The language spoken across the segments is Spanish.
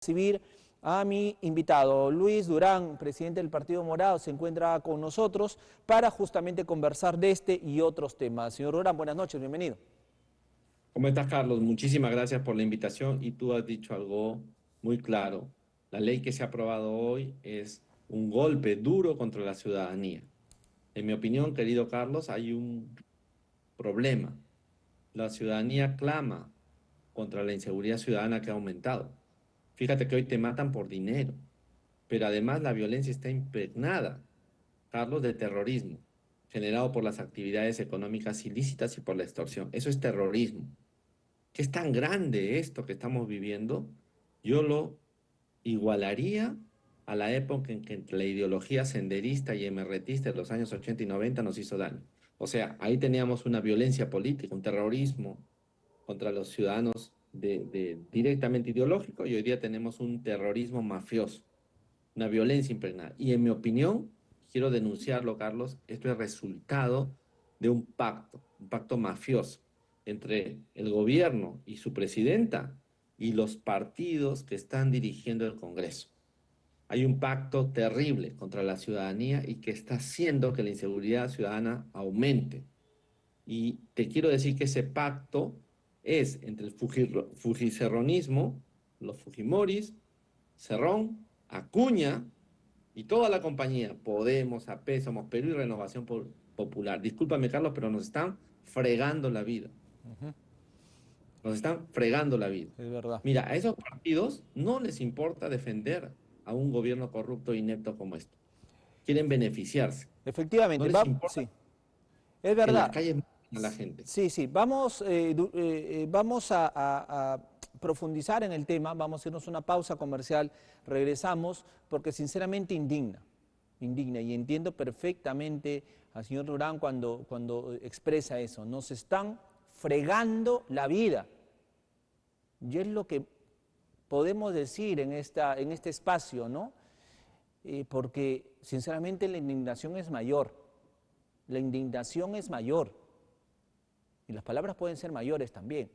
Recibir a mi invitado, Luis Durán, presidente del Partido Morado, se encuentra con nosotros para justamente conversar de este y otros temas. Señor Durán, buenas noches, bienvenido. ¿Cómo estás, Carlos? Muchísimas gracias por la invitación y tú has dicho algo muy claro. La ley que se ha aprobado hoy es un golpe duro contra la ciudadanía. En mi opinión, querido Carlos, hay un problema. La ciudadanía clama contra la inseguridad ciudadana que ha aumentado. Fíjate que hoy te matan por dinero, pero además la violencia está impregnada, Carlos, de terrorismo, generado por las actividades económicas ilícitas y por la extorsión. Eso es terrorismo. Que es tan grande esto que estamos viviendo, yo lo igualaría a la época en que la ideología senderista y emerretista de los años 80 y 90 nos hizo daño. O sea, ahí teníamos una violencia política, un terrorismo contra los ciudadanos directamente ideológico, y hoy día tenemos un terrorismo mafioso, una violencia impregnada. Y en mi opinión, quiero denunciarlo, Carlos, esto es resultado de un pacto mafioso entre el gobierno y su presidenta y los partidos que están dirigiendo el Congreso. Hay un pacto terrible contra la ciudadanía y que está haciendo que la inseguridad ciudadana aumente. Y te quiero decir que ese pacto es entre el fujicerronismo, los Fujimoris, Cerrón, Acuña y toda la compañía, Podemos, AP, Somos Perú y Renovación Popular. Discúlpame, Carlos, pero nos están fregando la vida. Nos están fregando la vida. Es verdad. Mira, a esos partidos no les importa defender a un gobierno corrupto e inepto como este. Quieren beneficiarse. No Efectivamente, les importa sí, es que en las verdad. calles maten a la gente. Sí, sí, vamos a profundizar en el tema, vamos a hacernos una pausa comercial, regresamos, porque sinceramente indigna, y entiendo perfectamente al señor Durán cuando expresa eso, nos están fregando la vida, y es lo que podemos decir en este espacio, ¿no? Porque sinceramente la indignación es mayor, la indignación es mayor. Y las palabras pueden ser mayores también.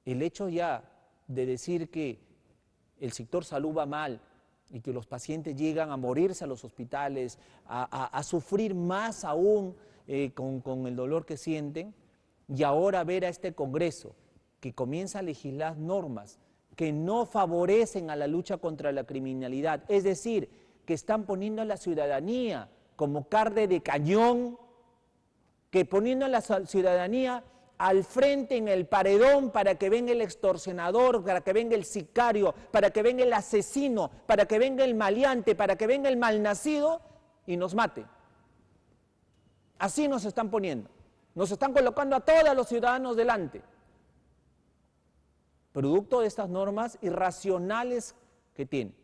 El hecho ya de decir que el sector salud va mal y que los pacientes llegan a morirse a los hospitales, a sufrir más aún con el dolor que sienten, y ahora ver a este Congreso que comienza a legislar normas que no favorecen a la lucha contra la criminalidad, es decir, que están poniendo a la ciudadanía como carne de cañón, que poniendo a la ciudadanía al frente en el paredón para que venga el extorsionador, para que venga el sicario, para que venga el asesino, para que venga el maleante, para que venga el malnacido y nos mate. Así nos están poniendo, nos están colocando a todos los ciudadanos delante, producto de estas normas irracionales que tienen.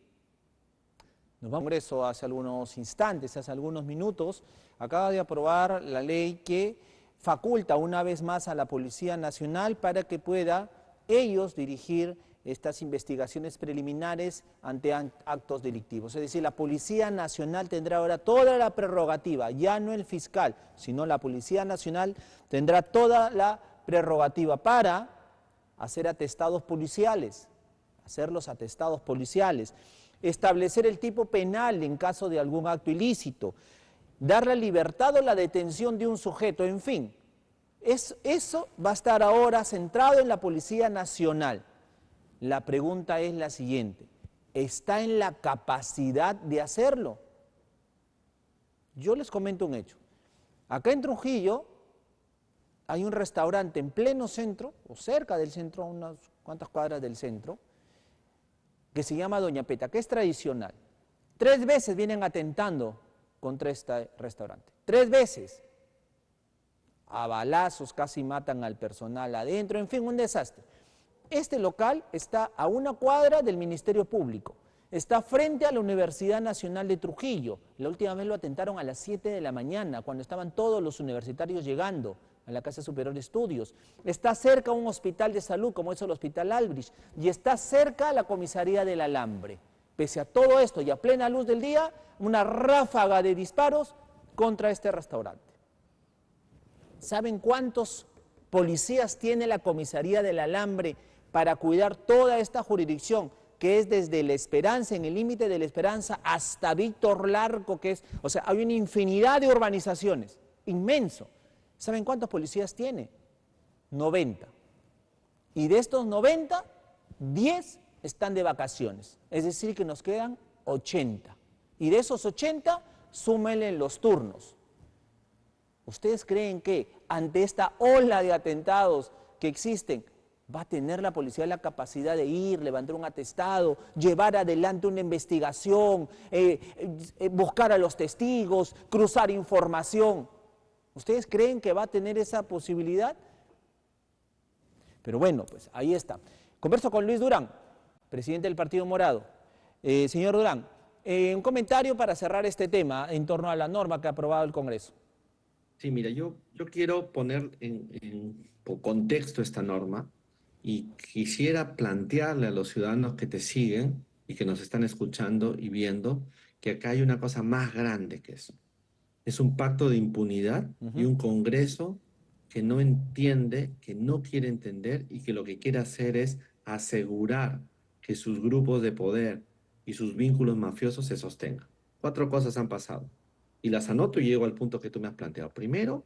Nos vamos al Congreso hace algunos instantes, hace algunos minutos, acaba de aprobar la ley que faculta una vez más a la Policía Nacional para que pueda ellos dirigir estas investigaciones preliminares ante actos delictivos. Es decir, la Policía Nacional tendrá ahora toda la prerrogativa, ya no el fiscal, sino la Policía Nacional tendrá toda la prerrogativa para hacer atestados policiales, hacer los atestados policiales, establecer el tipo penal en caso de algún acto ilícito, dar la libertad o la detención de un sujeto, en fin. Eso va a estar ahora centrado en la Policía Nacional. La pregunta es la siguiente: ¿está en la capacidad de hacerlo? Yo les comento un hecho. Acá en Trujillo hay un restaurante en pleno centro, o cerca del centro, a unas cuantas cuadras del centro, que se llama Doña Peta, que es tradicional. 3 veces vienen atentando contra este restaurante. 3 veces. A balazos casi matan al personal adentro, en fin, un desastre. Este local está a 1 cuadra del Ministerio Público. Está frente a la Universidad Nacional de Trujillo. La última vez lo atentaron a las 7 de la mañana, cuando estaban todos los universitarios llegando a la Casa Superior de Estudios. Está cerca a un hospital de salud, como es el Hospital Albrich, y está cerca a la comisaría del Alambre. Pese a todo esto y a plena luz del día, una ráfaga de disparos contra este restaurante. ¿Saben cuántos policías tiene la comisaría del Alambre para cuidar toda esta jurisdicción, que es desde La Esperanza, en el límite de La Esperanza, hasta Víctor Larco, que es, o sea, hay una infinidad de urbanizaciones, inmenso. ¿Saben cuántos policías tiene? 90. Y de estos 90, 10 están de vacaciones, es decir, que nos quedan 80. Y de esos 80, súmenle los turnos. ¿Ustedes creen que ante esta ola de atentados que existen, va a tener la policía la capacidad de ir, levantar un atestado, llevar adelante una investigación, buscar a los testigos, cruzar información? ¿Ustedes creen que va a tener esa posibilidad? Pero bueno, pues ahí está. Converso con Luis Durán, presidente del Partido Morado. Señor Durán, un comentario para cerrar este tema en torno a la norma que ha aprobado el Congreso. Sí, mira, yo quiero poner contexto esta norma y quisiera plantearle a los ciudadanos que te siguen y que nos están escuchando y viendo que acá hay una cosa más grande que eso. Es un pacto de impunidad y un Congreso que no entiende, que no quiere entender y que lo que quiere hacer es asegurar que sus grupos de poder y sus vínculos mafiosos se sostengan. 4 cosas han pasado y las anoto y llego al punto que tú me has planteado. Primero,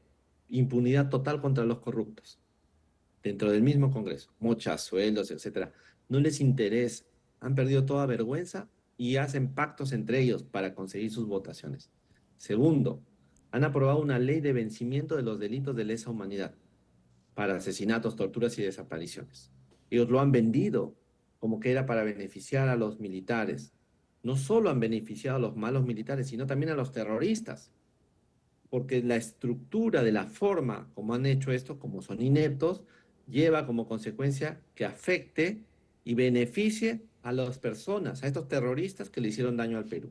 impunidad total contra los corruptos dentro del mismo Congreso, mochas, sueldos, etcétera. No les interesa, han perdido toda vergüenza y hacen pactos entre ellos para conseguir sus votaciones. Segundo, han aprobado una ley de vencimiento de los delitos de lesa humanidad para asesinatos, torturas y desapariciones. Ellos lo han vendido como que era para beneficiar a los militares. No solo han beneficiado a los malos militares, sino también a los terroristas, porque la estructura de la forma como han hecho esto, como son ineptos, lleva como consecuencia que afecte y beneficie a las personas, a estos terroristas que le hicieron daño al Perú.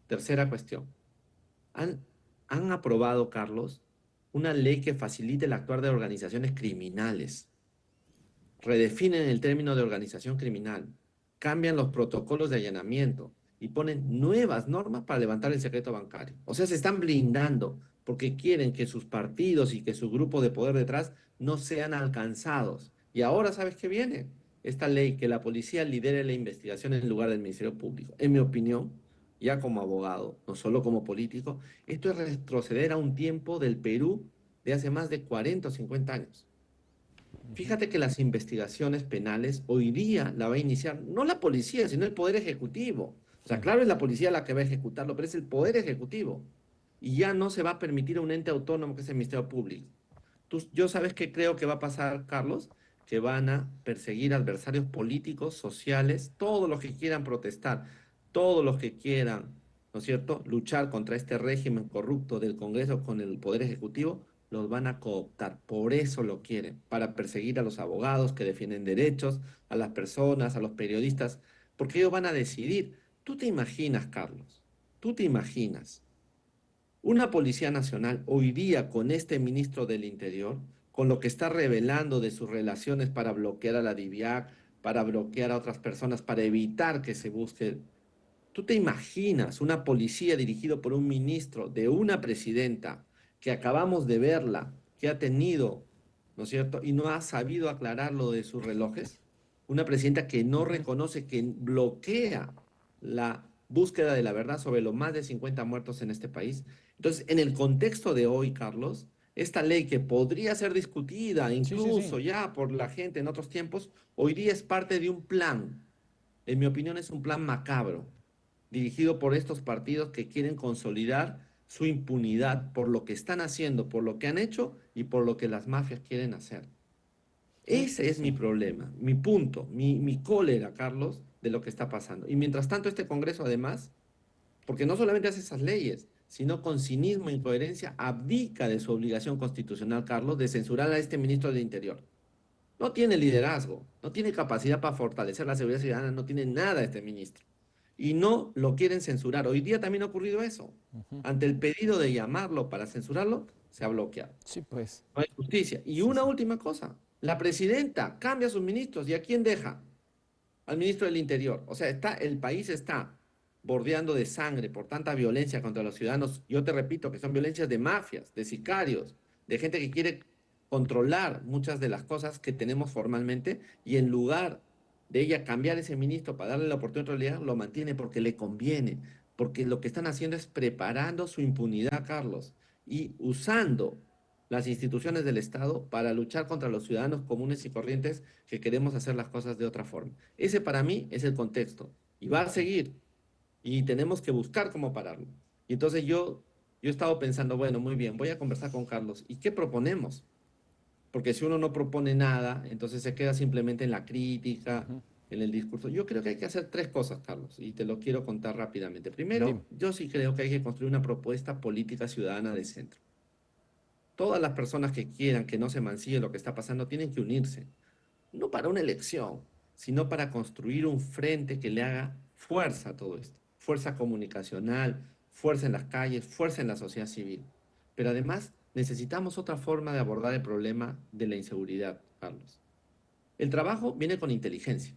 Tercera cuestión. Han aprobado, Carlos, una ley que facilite el actuar de organizaciones criminales. Redefinen el término de organización criminal, cambian los protocolos de allanamiento y ponen nuevas normas para levantar el secreto bancario. O sea, se están blindando porque quieren que sus partidos y que su grupo de poder detrás no sean alcanzados. Y ahora, ¿sabes qué viene? Esta ley que la policía lidere la investigación en lugar del Ministerio Público. En mi opinión, ya como abogado, no solo como político, esto es retroceder a un tiempo del Perú de hace más de 40 o 50 años. Fíjate que las investigaciones penales hoy día la va a iniciar no la policía, sino el Poder Ejecutivo. O sea, claro, es la policía la que va a ejecutarlo, pero es el Poder Ejecutivo. Y ya no se va a permitir a un ente autónomo que es el Ministerio Público. Yo sabes qué creo que va a pasar, Carlos, que van a perseguir adversarios políticos, sociales, todos los que quieran protestar, todos los que quieran, ¿no es cierto?, luchar contra este régimen corrupto del Congreso con el Poder Ejecutivo, los van a cooptar. Por eso lo quieren, para perseguir a los abogados que defienden derechos, a las personas, a los periodistas, porque ellos van a decidir. Tú te imaginas, Carlos, tú te imaginas una Policía Nacional hoy día con este ministro del Interior, con lo que está revelando de sus relaciones para bloquear a la DIVIAC, para bloquear a otras personas, para evitar que se busque. ¿Tú te imaginas una policía dirigida por un ministro de una presidenta que acabamos de verla, que ha tenido, ¿no es cierto?, y no ha sabido aclarar lo de sus relojes? Una presidenta que no reconoce, que bloquea la búsqueda de la verdad sobre los más de 50 muertos en este país. Entonces, en el contexto de hoy, Carlos, esta ley que podría ser discutida Sí. incluso ya por la gente en otros tiempos, hoy día es parte de un plan. En mi opinión, es un plan macabro dirigido por estos partidos que quieren consolidar su impunidad por lo que están haciendo, por lo que han hecho y por lo que las mafias quieren hacer. Ese es mi problema, mi punto, mi cólera, Carlos, de lo que está pasando. Y mientras tanto, este Congreso, además, porque no solamente hace esas leyes, sino con cinismo e incoherencia, abdica de su obligación constitucional, Carlos, de censurar a este ministro del Interior. No tiene liderazgo, no tiene capacidad para fortalecer la seguridad ciudadana, no tiene nada este ministro. Y no lo quieren censurar. Hoy día también ha ocurrido eso. Ante el pedido de llamarlo para censurarlo, se ha bloqueado. Sí, pues. No hay justicia. Y Sí, una sí. última cosa, la presidenta cambia a sus ministros. ¿Y a quién deja? Al ministro del Interior. O sea, el país está bordeando de sangre por tanta violencia contra los ciudadanos. Yo te repito que son violencias de mafias, de sicarios, de gente que quiere controlar muchas de las cosas que tenemos formalmente y en lugar de ella cambiar ese ministro para darle la oportunidad de realidad, lo mantiene porque le conviene, porque lo que están haciendo es preparando su impunidad, Carlos, y usando las instituciones del Estado para luchar contra los ciudadanos comunes y corrientes que queremos hacer las cosas de otra forma. Ese para mí es el contexto y va a seguir y tenemos que buscar cómo pararlo. Y entonces yo he estado pensando, bueno, muy bien, voy a conversar con Carlos. ¿Y qué proponemos? Porque si uno no propone nada, entonces se queda simplemente en la crítica, Ujú. en el discurso. Yo creo que hay que hacer tres cosas, Carlos, y te lo quiero contar rápidamente. Dime. Primero, yo sí creo que hay que construir una propuesta política ciudadana de centro. Todas las personas que quieran que no se mancille lo que está pasando tienen que unirse, no para una elección, sino para construir un frente que le haga fuerza a todo esto, fuerza comunicacional, fuerza en las calles, fuerza en la sociedad civil. Pero además necesitamos otra forma de abordar el problema de la inseguridad, Carlos. El trabajo viene con inteligencia.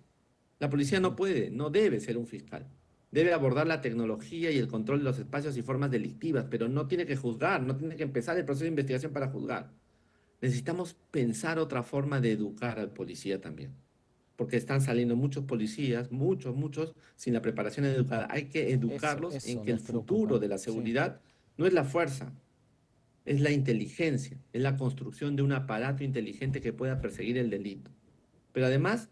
La policía no Ujú. puede, no debe ser un fiscal. Debe abordar la tecnología y el control de los espacios y formas delictivas, pero no tiene que juzgar, no tiene que empezar el proceso de investigación para juzgar. Necesitamos pensar otra forma de educar al policía también, porque están saliendo muchos policías, muchos, sin la preparación educada. Hay que educarlos en Eso que el nos preocupa. futuro de la Sí. seguridad no es la fuerza, es la inteligencia, es la construcción de un aparato inteligente que pueda perseguir el delito. Pero además,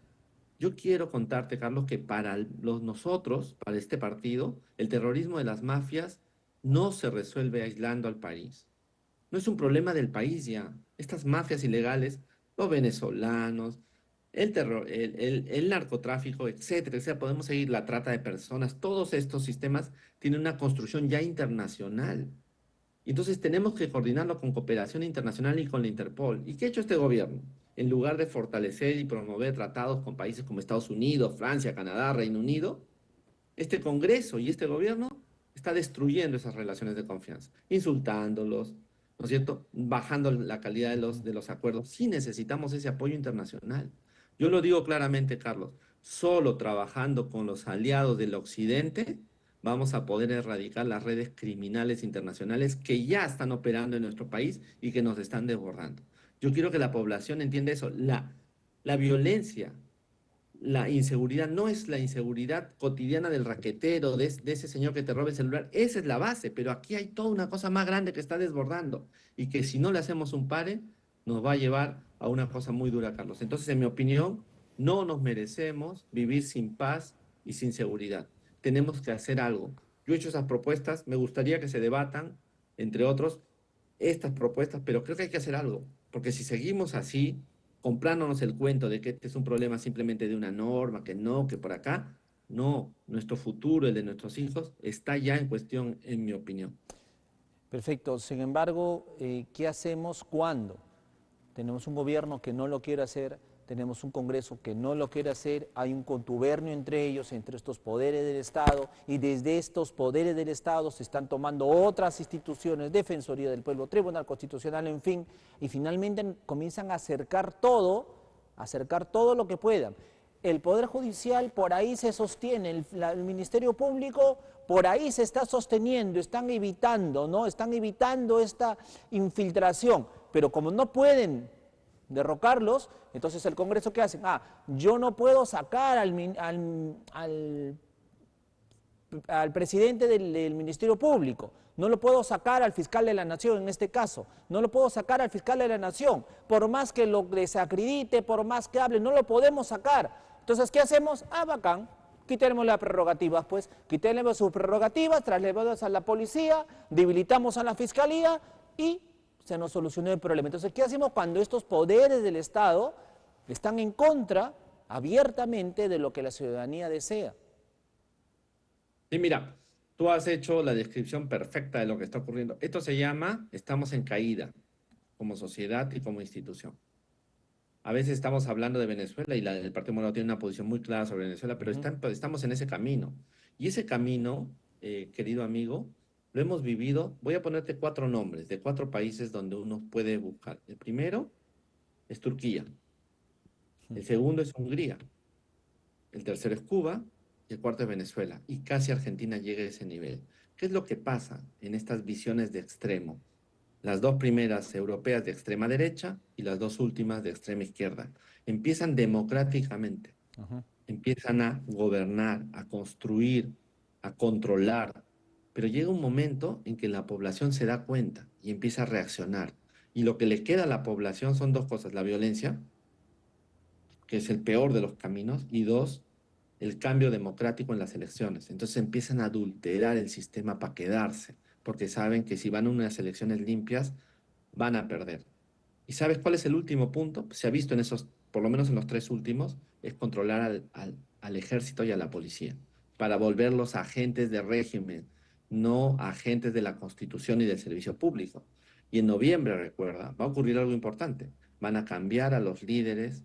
yo quiero contarte, Carlos, que para nosotros, para este partido, el terrorismo de las mafias no se resuelve aislando al país. No es un problema del país ya. Estas mafias ilegales, los venezolanos, el terror, el narcotráfico, etcétera, etcétera, podemos seguir la trata de personas, todos estos sistemas tienen una construcción ya internacional. Y entonces tenemos que coordinarlo con cooperación internacional y con la Interpol. ¿Y qué ha hecho este gobierno? En lugar de fortalecer y promover tratados con países como Estados Unidos, Francia, Canadá, Reino Unido, este Congreso y este gobierno está destruyendo esas relaciones de confianza, insultándolos, ¿no es cierto? Bajando la calidad Ujú. de los acuerdos. Sí necesitamos ese apoyo internacional. Yo lo digo claramente, Carlos, solo trabajando con los aliados del Occidente vamos a poder erradicar las redes criminales internacionales que ya están operando en nuestro país y que nos están desbordando. Yo quiero que la población entienda eso. La violencia, la inseguridad no es la inseguridad cotidiana del raquetero, de ese señor que te roba el celular. Esa es la base, pero aquí hay toda una cosa más grande que está desbordando y que si no le hacemos un pare, nos va a llevar a una cosa muy dura, Carlos. Entonces, en mi opinión, no nos merecemos vivir sin paz y sin seguridad. Tenemos que hacer algo. Yo he hecho esas propuestas, me gustaría que se debatan, entre otros, estas propuestas, pero creo que hay que hacer algo, porque si seguimos así, comprándonos el cuento de que este es un problema simplemente de una norma, que no, que por acá, no, nuestro futuro, el de nuestros hijos, está ya en cuestión, en mi opinión. Perfecto. Sin embargo, ¿qué hacemos cuando tenemos un gobierno que no lo quiere hacer, tenemos un Congreso que no lo quiere hacer, hay un contubernio entre ellos, entre estos poderes del Estado, y desde estos poderes del Estado se están tomando otras instituciones, Defensoría del Pueblo, Tribunal Constitucional, en fin, y finalmente comienzan a acercar todo lo que puedan? El Poder Judicial por ahí se sostiene, el Ministerio Público por ahí se está sosteniendo, están evitando, ¿no? Están evitando esta infiltración, pero como no pueden derrocarlos, entonces el Congreso, ¿qué hacen? Yo no puedo sacar al presidente del Ministerio Público, no lo puedo sacar al fiscal de la Nación en este caso, no lo puedo sacar al fiscal de la Nación, por más que lo desacredite, por más que hable, no lo podemos sacar. Entonces, ¿qué hacemos? Bacán, quitemos las prerrogativas, pues, quitemos sus prerrogativas, traslademos a la policía, debilitamos a la fiscalía y se nos solucionó el problema. Entonces, ¿qué hacemos cuando estos poderes del Estado están en contra abiertamente de lo que la ciudadanía desea? Y mira, tú has hecho la descripción perfecta de lo que está ocurriendo. Esto se llama, estamos en caída como sociedad y como institución. A veces estamos hablando de Venezuela y el Partido Morado tiene una posición muy clara sobre Venezuela, pero Ujú. estamos en ese camino. Y ese camino, querido amigo, lo hemos vivido. Voy a ponerte cuatro nombres de cuatro países donde uno puede buscar. El primero es Turquía, el segundo es Hungría, el tercero es Cuba y el cuarto es Venezuela. Y casi Argentina llega a ese nivel. ¿Qué es lo que pasa en estas visiones de extremo? las dos primeras europeas de extrema derecha y las dos últimas de extrema izquierda. Empiezan democráticamente, Ajá. empiezan a gobernar, a construir, a controlar, pero llega un momento en que la población se da cuenta y empieza a reaccionar. Y lo que le queda a la población son dos cosas: la violencia, que es el peor de los caminos, y dos, el cambio democrático en las elecciones. Entonces empiezan a adulterar el sistema para quedarse, porque saben que si van a unas elecciones limpias, van a perder. ¿Y sabes cuál es el último punto? Se ha visto en esos, por lo menos en los tres últimos, es controlar al ejército y a la policía, para volverlos agentes de régimen, no agentes de la Constitución y del servicio público. Y en noviembre, recuerda, va a ocurrir algo importante. Van a cambiar a los líderes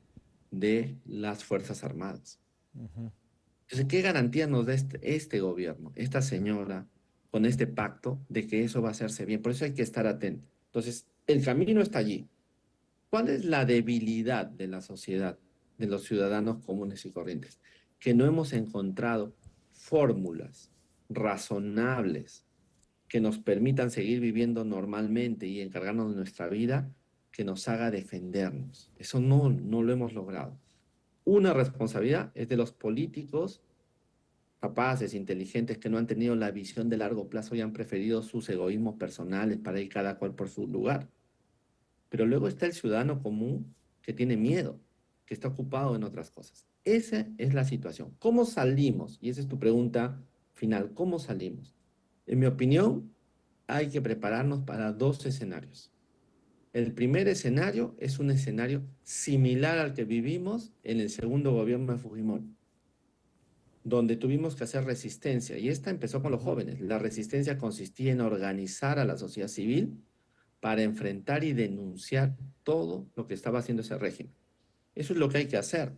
de las Fuerzas Armadas. Ujú. Entonces, ¿qué garantía nos da este gobierno, esta señora, con este pacto de que eso va a hacerse bien? Por eso hay que estar atento. Entonces, el camino está allí. ¿Cuál es la debilidad de la sociedad, de los ciudadanos comunes y corrientes? Que no hemos encontrado fórmulas razonables que nos permitan seguir viviendo normalmente y encargarnos de nuestra vida, que nos haga defendernos. Eso no lo hemos logrado. Una responsabilidad es de los políticos capaces, inteligentes, que no han tenido la visión de largo plazo y han preferido sus egoísmos personales para ir cada cual por su lugar. Pero luego está el ciudadano común que tiene miedo, que está ocupado en otras cosas. Esa es la situación. ¿Cómo salimos? Y esa es tu pregunta final. ¿Cómo salimos? En mi opinión, hay que prepararnos para dos escenarios. El primer escenario es un escenario similar al que vivimos en el segundo gobierno de Fujimori, donde tuvimos que hacer resistencia. Y esta empezó con los jóvenes. La resistencia consistía en organizar a la sociedad civil para enfrentar y denunciar todo lo que estaba haciendo ese régimen. Eso es lo que hay que hacer.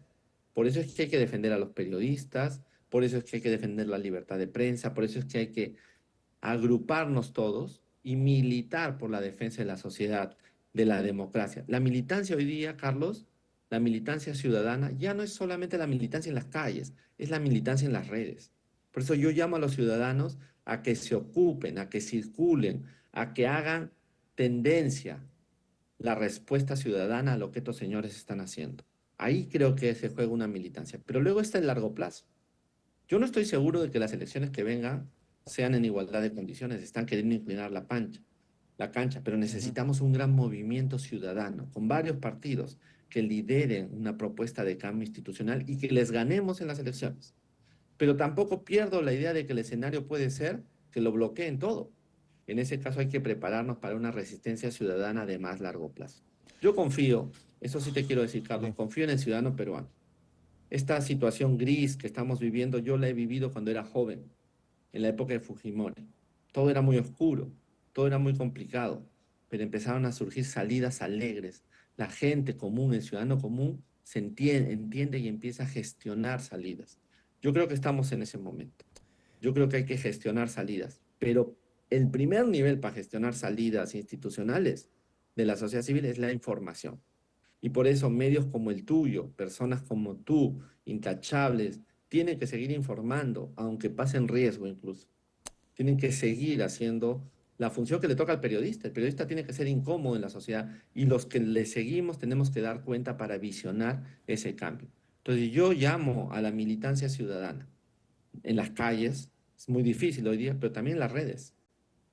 Por eso es que hay que defender a los periodistas, por eso es que hay que defender la libertad de prensa, por eso es que hay que agruparnos todos y militar por la defensa de la sociedad, de la democracia. La militancia hoy día, Carlos, la militancia ciudadana ya no es solamente la militancia en las calles, es la militancia en las redes. Por eso yo llamo a los ciudadanos a que se ocupen, a que circulen, a que hagan tendencia la respuesta ciudadana a lo que estos señores están haciendo. Ahí creo que se juega una militancia. Pero luego está el largo plazo. Yo no estoy seguro de que las elecciones que vengan sean en igualdad de condiciones. Están queriendo inclinar la cancha, pero Ujú. necesitamos un gran movimiento ciudadano con varios partidos que lideren una propuesta de cambio institucional y que les ganemos en las elecciones. Pero tampoco pierdo la idea de que el escenario puede ser que lo bloqueen todo. En ese caso hay que prepararnos para una resistencia ciudadana de más largo plazo. Yo confío, eso sí te quiero decir, Carlos, Sí. confío en el ciudadano peruano. Esta situación gris que estamos viviendo, yo la he vivido cuando era joven, en la época de Fujimori. Todo era muy oscuro, todo era muy complicado, pero empezaron a surgir salidas alegres. La gente común, el ciudadano común, entiende y empieza a gestionar salidas. Yo creo que estamos en ese momento. Yo creo que hay que gestionar salidas, pero el primer nivel para gestionar salidas institucionales de la sociedad civil es la información. Y por eso medios como el tuyo, personas como tú, intachables, tienen que seguir informando, aunque pasen riesgo incluso. Tienen que seguir haciendo la función que le toca al periodista. El periodista tiene que ser incómodo en la sociedad y los que le seguimos tenemos que dar cuenta para visionar ese cambio. Entonces yo llamo a la militancia ciudadana en las calles, es muy difícil hoy día, pero también en las redes,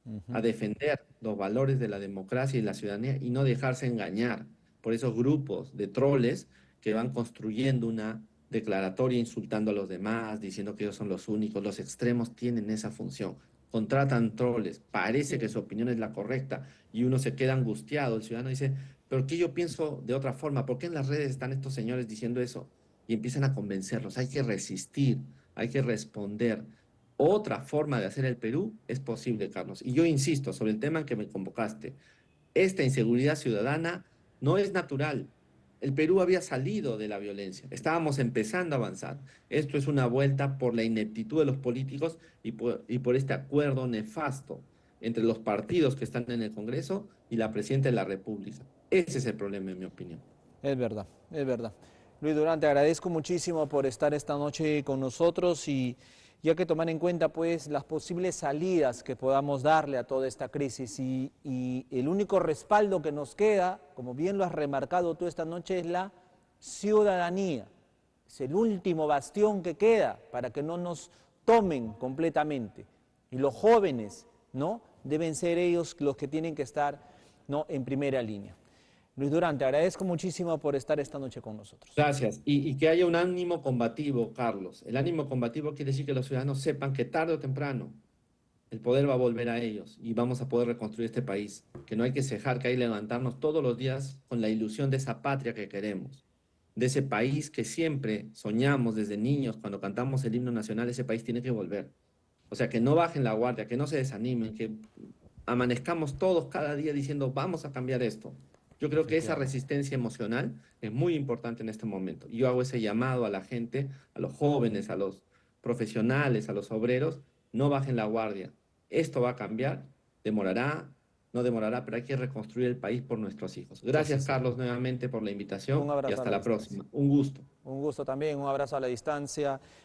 a Ujú. defender los valores de la democracia y la ciudadanía y no dejarse engañar por esos grupos de troles que van construyendo una declaratoria insultando a los demás, diciendo que ellos son los únicos. Los extremos tienen esa función. Contratan troles, parece que Sí. su opinión es la correcta y uno se queda angustiado. El ciudadano dice, ¿pero qué yo pienso de otra forma? ¿Por qué en las redes están estos señores diciendo eso? Y empiezan a convencerlos. Hay que resistir, hay que responder. Otra forma de hacer el Perú es posible, Carlos. Y yo insisto sobre el tema en que me convocaste. Esta inseguridad ciudadana no es natural. El Perú había salido de la violencia. Estábamos empezando a avanzar. Esto es una vuelta por la ineptitud de los políticos y por este acuerdo nefasto entre los partidos que están en el Congreso y la Presidenta de la República. Ese es el problema, en mi opinión. Es verdad, es verdad. Luis Durán, te agradezco muchísimo por estar esta noche con nosotros Y hay que tomar en cuenta pues las posibles salidas que podamos darle a toda esta crisis y el único respaldo que nos queda, como bien lo has remarcado tú esta noche, es la ciudadanía. Es el último bastión que queda para que no nos tomen completamente. Y los jóvenes, ¿no?, deben ser ellos los que tienen que estar, ¿no?, en primera línea. Luis Durán, te agradezco muchísimo por estar esta noche con nosotros. Gracias. Y que haya un ánimo combativo, Carlos. El ánimo combativo quiere decir que los ciudadanos sepan que tarde o temprano el poder va a volver a ellos y vamos a poder reconstruir este país. Que no hay que cejar, que hay que levantarnos todos los días con la ilusión de esa patria que queremos, de ese país que siempre soñamos desde niños cuando cantamos el himno nacional. Ese país tiene que volver. O sea, que no bajen la guardia, que no se desanimen, que amanezcamos todos cada día diciendo, vamos a cambiar esto. Yo creo que esa resistencia emocional es muy importante en este momento. Yo hago ese llamado a la gente, a los jóvenes, a los profesionales, a los obreros, no bajen la guardia. Esto va a cambiar, demorará, no demorará, pero hay que reconstruir el país por nuestros hijos. Gracias, Carlos, nuevamente por la invitación Un y abrazo a hasta la la distancia. próxima. Un gusto. Un gusto también, un abrazo a la distancia.